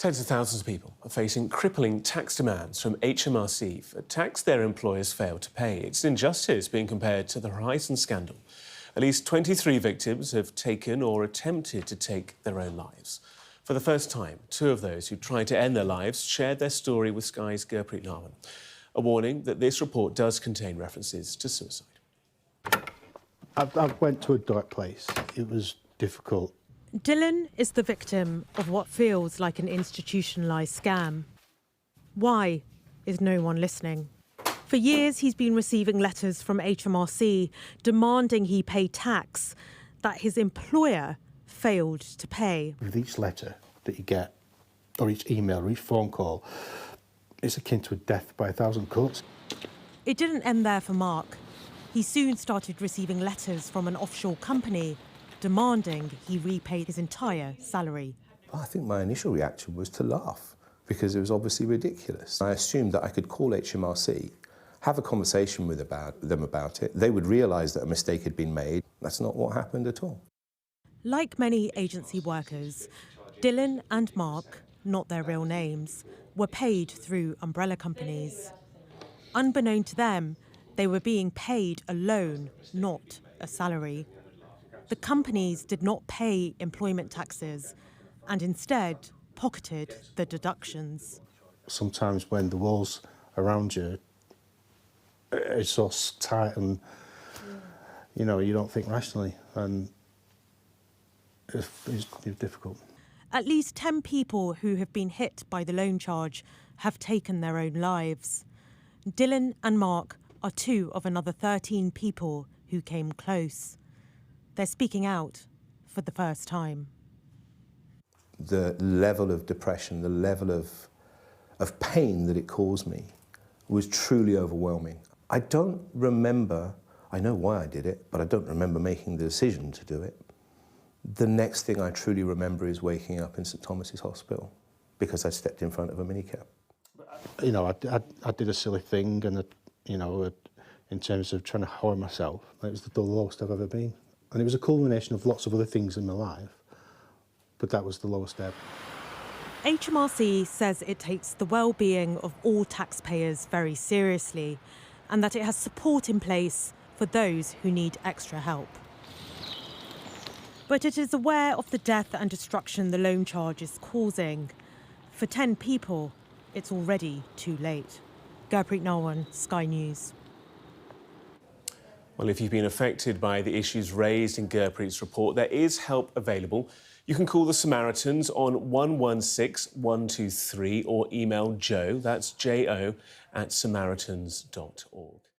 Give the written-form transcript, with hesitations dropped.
Tens of thousands of people are facing crippling tax demands from HMRC for tax their employers failed to pay. It's an injustice being compared to the Horizon scandal. At least 23 victims have taken or attempted to take their own lives. For the first time, two of those who tried to end their lives shared their story with Sky's Gurpreet Narwan. A warning that this report does contain references to suicide. I went to a dark place. It was difficult. Dylan is the victim of what feels like an institutionalised scam. Why is no one listening? For years, he's been receiving letters from HMRC demanding he pay tax that his employer failed to pay. With each letter that you get, or each email, or each phone call, it's akin to a death by 1,000 cuts. It didn't end there for Mark. He soon started receiving letters from an offshore company demanding he repay his entire salary. I think my initial reaction was to laugh, because it was obviously ridiculous. I assumed that I could call HMRC, have a conversation with them about it. They would realise that a mistake had been made. That's not what happened at all. Like many agency workers, Dylan and Mark, not their real names, were paid through umbrella companies. Unbeknown to them, they were being paid a loan, not a salary. The companies did not pay employment taxes and instead pocketed the deductions. Sometimes when the walls around you are so tight and, you know, you don't think rationally, and it's difficult. At least 10 people who have been hit by the loan charge have taken their own lives. Dylan and Mark are two of another 13 people who came close. They're speaking out for the first time. The level of depression, the level of pain that it caused me was truly overwhelming. I don't remember, I know why I did it, but I don't remember making the decision to do it. The next thing I truly remember is waking up in St Thomas's Hospital because I stepped in front of a minicab. You know, I did a silly thing, and, you know, in terms of trying to harm myself, it was the lowest I've ever been. And it was a culmination of lots of other things in my life, but that was the lowest ebb. HMRC says it takes the well-being of all taxpayers very seriously and that it has support in place for those who need extra help. But it is aware of the death and destruction the loan charge is causing. For 10 people, it's already too late. Gurpreet Narwan, Sky News. Well, if you've been affected by the issues raised in Gurpreet's report, there is help available. You can call the Samaritans on 116 123 or email Joe, that's J-O, @samaritans.org.